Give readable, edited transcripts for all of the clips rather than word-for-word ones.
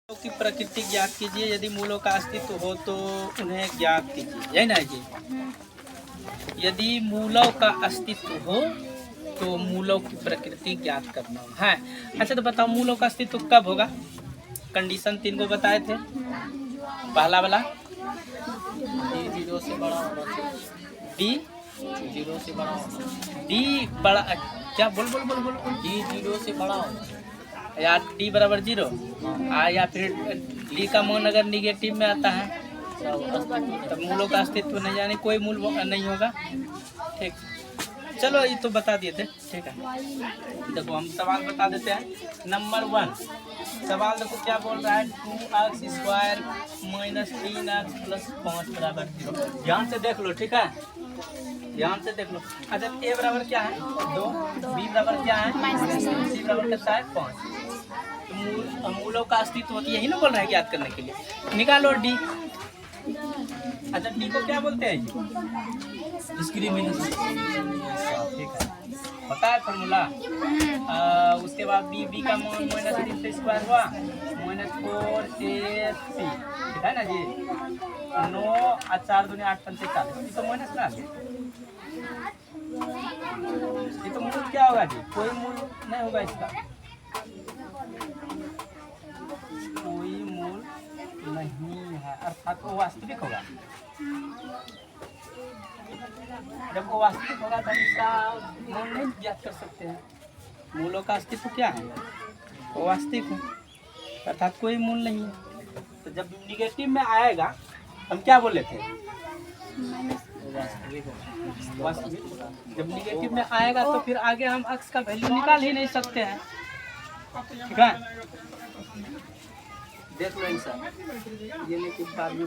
मूलों की प्रकृति ज्ञात कीजिए। यदि मूलों का अस्तित्व हो तो उन्हें ज्ञात कीजिए। यही ना जी। यदि मूलों का अस्तित्व हो तो मूलों की प्रकृति ज्ञात करना है। अच्छा तो बताओ मूलों का अस्तित्व कब होगा? कंडीशन 3 को बताए थे। पहला वाला डी 0 से बड़ा होना चाहिए। डी 0 से बड़ा होना। डी बड़ा क्या बोल बोल बोल बोल डी 0 से बड़ा होना या डी बराबर 0 या फिर डी का मान अगर निगेटिव में आता है तो मूलों का अस्तित्व नहीं, यानी कोई मूल नहीं होगा। ठीक, चलो ये तो बता दिए थे। ठीक है, देखो हम सवाल बता देते हैं। नंबर 1 सवाल देखो क्या बोल रहा है, 2x² - 3x + 5 बराबर 0। ध्यान से देख लो, ठीक है, ध्यान से देख लो। अच्छा ए बराबर क्या है 2, बी बराबर क्या है सी बराबर कितना है 5। तो मूलों का अस्तित्व होती है, यही ना बोल रहा है याद करने के लिए। निकालो डी। अच्छा डी को क्या बोलते हैं जी? डिस्क्रिमिनेशन। ठीक है, पता है फॉर्मूला। उसके बाद बी का मान -3 स्क्वायर हुआ -4ac, ठीक है ना जी। 9 और 4 दूनी 8 5 40, ये तो माइनस ना है। ये तो मूल क्या होगा जी? कोई मूल नहीं होगा इसका, कोई मूल नहीं है, अर्थात वो वास्तविक होगा। जब वो वास्तविक होगा तब इसका मूल नहीं ज्ञात कर सकते हैं। मूलों का अस्तित्व क्या है? वो वास्तविक है, अर्थात कोई मूल नहीं है। तो जब निगेटिव में आएगा हम क्या बोले थे? वास्तविक। जब निगेटिव में आएगा तो फिर आगे हम x का वैल्यू निकाल ही नहीं सकते हैं। ठीक है, देख लो ऐसा। ये नहीं बाद में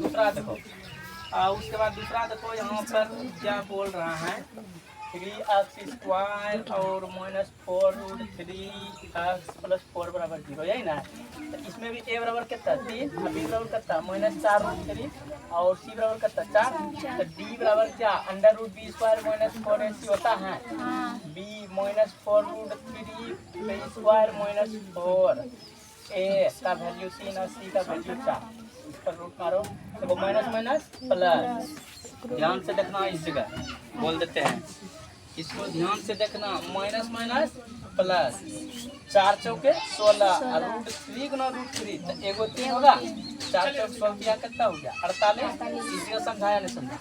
दूसरा देखो। उसके बाद दूसरा देखो, यहाँ पर क्या बोल रहा है, 3x² और -4√3x + 4 बराबर 0, यही ना। तो इसमें भी a बराबर कितना 3, b बराबर कितना -4√3 और c बराबर कितना 4। तो d बराबर क्या √b² - 4ac होता है। b -4√3 b² - 4, a का वैल्यू 3 और c का वैल्यू 4। इस पर रूट मारो, देखो माइनस माइनस प्लस। ध्यान से देखना, इस जगह बोल देते हैं, इसको ध्यान से देखना। माइनस माइनस प्लस, 4 चौके 16 और √3 गुना √3 तो एगो 3 होगा। 4 चौक 16 कितना हो गया 48। इसको समझाया नहीं समझा?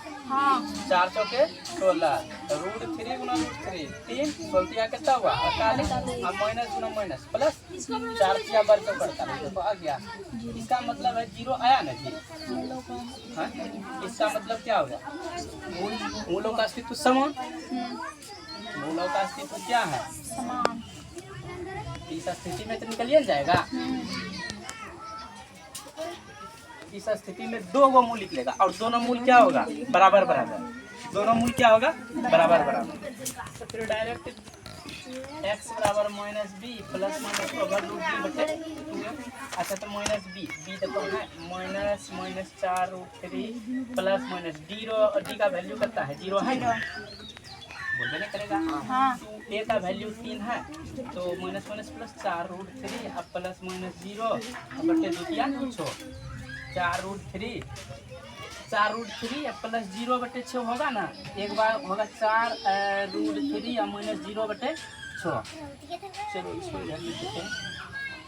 4 चौके 16 √3 गुना √3 3 16 कितना हुआ 48 और माइनस गुना माइनस प्लस 4 किया बर चौक 48 तो आ गया। इसका मतलब है 0 आया ना जी। हाँ, इसका मतलब क्या हो गया? मूलों का अस्तित्व समान। मूलों का अस्तित्व क्या है? समान। इस स्थिति में तो निकलिए जाएगा। इस स्थिति में 2 गो मूल निकलेगा और दोनों मूल क्या होगा? बराबर बराबर। दोनों मूल क्या होगा? बराबर बराबर। तो फिर डायरेक्ट x बराबर -b + -√b/2। अच्छा तो -b देखो है -4√3 + -d का वैल्यू कितना है 0 है ना, बोलबे नहीं करेगा। तो a का वैल्यू 3 है तो माइनस माइनस प्लस 4√3 अब प्लस माइनस 0 बटे 2 किया 6 4√3 प्लस 0/6 होगा ना। एक बार होगा 4√3 और -0/6। चलो इसको इधर लिख देते हैं।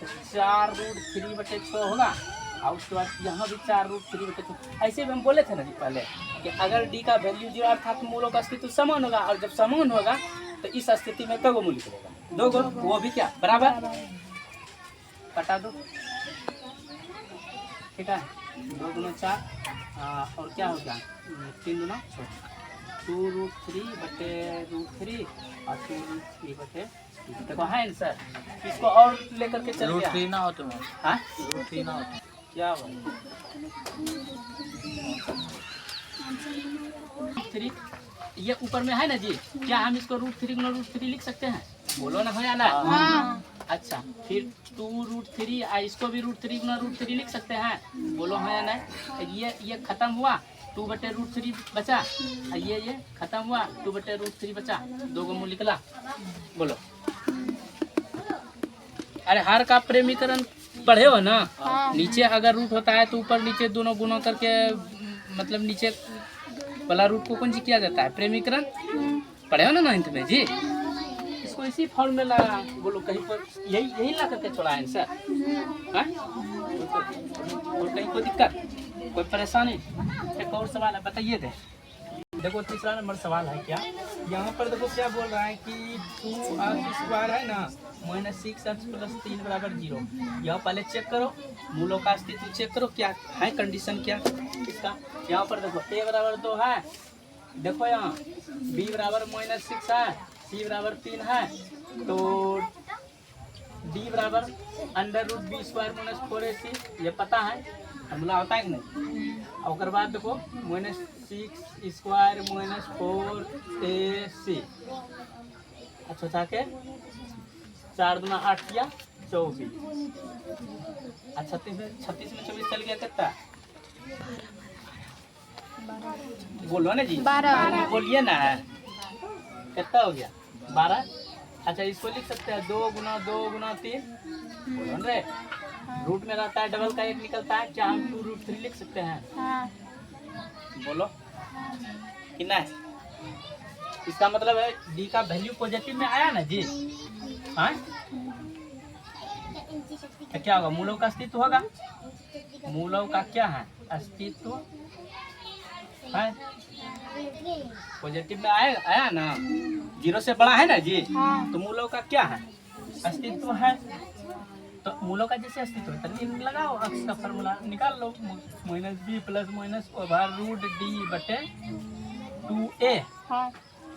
तो 4√3/6 होगा और उसके बाद यहाँ भी 4√3/6। ऐसे भी हम बोले थे ना जी पहले कि अगर d का वैल्यू 0 अर्थात मूलों का अस्तित्व समान होगा, और जब समान होगा तो इस स्थिति में 2 गो मूल निकलेगा। 2 गो, वो भी क्या बराबर। कटा दो, ठीक है। 2 गुना 4 और क्या हो गया 3 गुना 6 2√3/√3 और 2√3/3। देखो है ना सर, इसको और लेकर के चल गया। √3 ना हो तुम, हाँ √3 ना हो क्या हुआ 3 ये ऊपर में है ना जी। क्या हम इसको √3 गुना √3 लिख सकते हैं? बोलो ना, है ना। हाँ। अच्छा फिर 2√3 इसको भी √3 गुना √3 लिख सकते हैं? बोलो है या नहीं। ये खत्म हुआ 2/√3 बचा, ये खत्म हुआ 2/√3 बचा, 2 गो मूल निकला। बोलो, अरे हर का प्रेमीकरण पढ़े हो ना, हाँ। नीचे अगर रूट होता है तो ऊपर नीचे दोनों गुना करके मतलब नीचे वाला रूट को कौन सी किया जाता है, प्रेमीकरण। पढ़े हो ना 9th में जी। इसको इसी फॉर्मूला बोलो कहीं पर यही यही ला करके छोड़ा है सर। हाँ? और कहीं कोई दिक्कत, कोई परेशानी? एक और सवाल है, बताइए दे। देखो तीसरा नंबर सवाल है क्या, यहाँ पर देखो क्या बोल रहा है कि 2x² है ना -6x + 3 = 0। यह पहले चेक करो, मूलों का अस्तित्व चेक करो क्या है, कंडीशन क्या इसका। यहाँ पर देखो a = 2 है, देखो यहाँ b = -6 है, c = 3 है, तो d = √b² - 4ac, ये पता है फॉर्मूला होता है कि नहीं। और बाद देखो -6² - 4ac, अच्छा जाके 4 दूना 8 किया 24, 36 में 24 चल गया कितना, बोलो ना जी 12 बोलिए ना, कितना हो गया 12। अच्छा इसको लिख सकते हैं 2 × 2 × 3, बोलो ना रे, रूट में रहता है डबल का 1 निकलता है, क्या हम 2√3 लिख सकते हैं, हाँ। बोलो कितना है। इसका मतलब है डी का वैल्यू पॉजिटिव में आया ना जी। हाँ तो क्या होगा, मूलों का अस्तित्व होगा, मूलों का क्या है अस्तित्व है, पॉजिटिव में आया ना, 0 से बड़ा है ना जी, हाँ। तो मूलों का क्या है अस्तित्व है। तो मूलों का जैसे अस्तित्व है तो लगाओ अक्स का फार्मूला निकाल लो, -b + -/√d/2a, हाँ।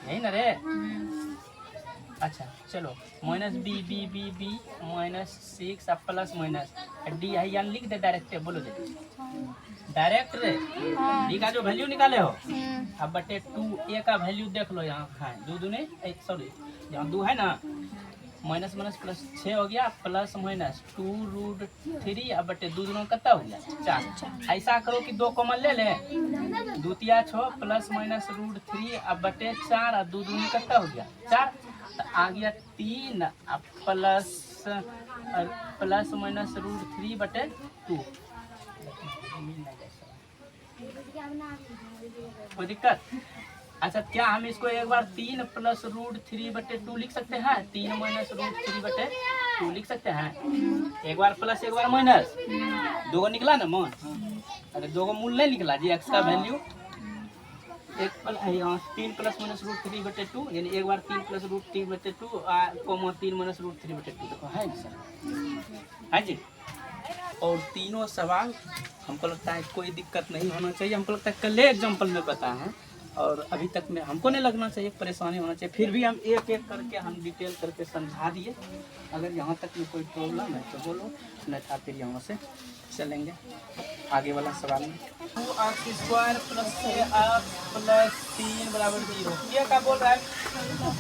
यही ना रे। अच्छा चलो -b -6 अब प्लस माइनस डी है, यानी लिख दे डायरेक्ट, बोलो दे डायरेक्ट रे, डी का जो वैल्यू निकाले हो अब बटे 2a का वैल्यू देख लो, यहाँ है 2 दूने सॉरी यहाँ 2 है ना, माइनस माइनस प्लस 6 हो गया, प्लस माइनस 2√3 अब बटे 2 दूनों कितना हो गया 4। ऐसा करो कि 2 कॉमन ले ले, 2 × 6 +- √3 अब बटे 4 और 2 दूनी कितना हो गया 4, तो आ गया 3 अब प्लस -√3 बटे 2। कोई दिक्कत? अच्छा क्या हम इसको एक बार 3 + √3 बटे 2 लिख सकते हैं, 3 - √3 बटे 2 लिख सकते हैं, एक बार प्लस एक बार माइनस, 2 निकला ना मान, अरे 2 मूल नहीं निकला जी, एक्स का वैल्यू एक यहाँ 3 + -√3 बटे 2, यानी एक बार 3 + √3 बटे 2 कोमा 3 - √3 बटे 2, देखो है जी सर, है जी। और तीनों सवाल हमको लगता है कोई दिक्कत नहीं होना चाहिए, हमको लगता है कल एग्जाम्पल में बताए हैं और अभी तक में हमको नहीं लगना चाहिए परेशानी होना चाहिए, फिर भी हम एक एक करके हम डिटेल करके समझा दिए। अगर यहाँ तक में कोई प्रॉब्लम है तो बोलो, नहीं था फिर यहाँ से चलेंगे आगे वाला सवाल में। 2x² + 6x + 3 = 0, ये क्या बोल रहा है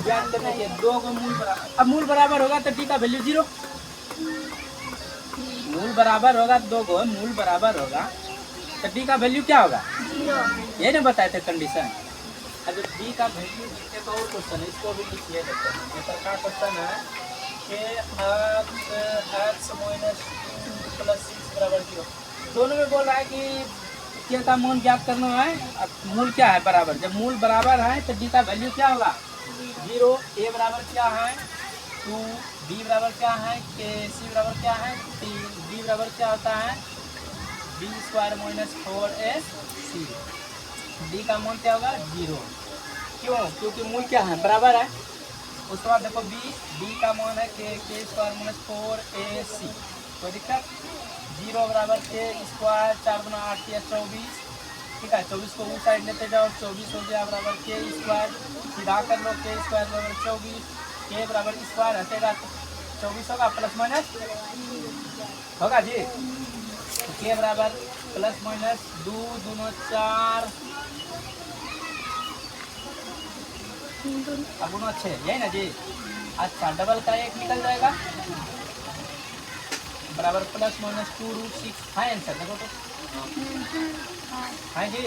ज्ञान करना है, 2 को मूल बराबर, अब मूल बराबर होगा तो डी का वैल्यू 0, मूल बराबर होगा 2 को मूल बराबर होगा तो डी का वैल्यू क्या होगा 0, ये नहीं बताए थे कंडीशन। अगर डी का वैल्यू, एक और क्वेश्चन है इसको भी लिखिए, देखो का क्वेश्चन है कि x - 2 + 6 = 0, दोनों में बोल रहा है कि के का मान ज्ञात करना है, अब मूल क्या है बराबर, जब मूल बराबर है तो डी का वैल्यू क्या होगा 0, ए बराबर क्या है 2, बी बराबर क्या है के, सी बराबर क्या है 3, डी बराबर क्या होता है b² - 4ac, डी का मान क्या होगा 0, क्यों, क्योंकि मूल क्या है बराबर है। उसके बाद देखो बी का मान है के² - 4ac, कोई दिक्कत, 0 बराबर के² 4 × 8 या 24, ठीक है 24 को उस साइड लेते जाओ, 24 हो गया बराबर के², सीधा कर लो के² बराबर 24, के बराबर स्क्वायर हटेगा तो 24 होगा, प्लस माइनस होगा जी, तो के बराबर +- 2 दूनो 4 अब 6, यही ना जी। अच्छा डबल का 1 निकल जाएगा बराबर +- 2√6 है आंसर, देखो तो है जी,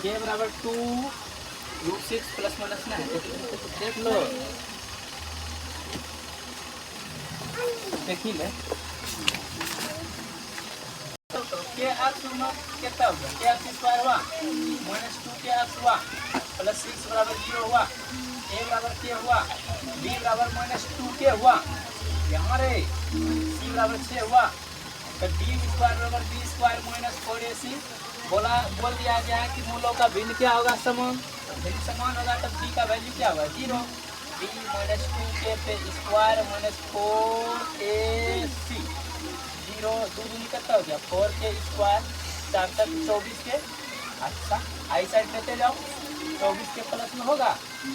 के बराबर 2√6 +- ना है, देख लो देखी ले के एक्स कितना हुआ के एक्स स्क्वायर हुआ माइनस 2 के एक्स हुआ प्लस 6 बराबर 0 हुआ ए बराबर के हुआ बी बराबर माइनस 2 के हुआ यहाँ रे सी बराबर 6 हुआ तो डी स्क्वायर बराबर बी स्क्वायर माइनस 4ac बोल दिया गया है कि मूलों का भिन्न क्या होगा समान भिन्न समान होगा तब डी का वैल्यू क्या होगा 0 बी माइनस 2 के पे स्क्वायर माइनस 4ac 0 2 दूनी कितना हो गया 4 के स्क्वायर 4 तक 24 के अच्छा आई साइड लेते जाओ 24 के प्लस में होगा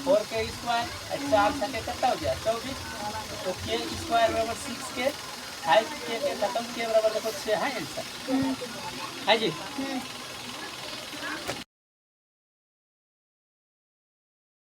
4 के स्क्वायर 4 छके कितना हो गया 24 तो के स्क्वायर बराबर 6 के 5 के खत्म के बराबर देखो 6 है आंसर है जी।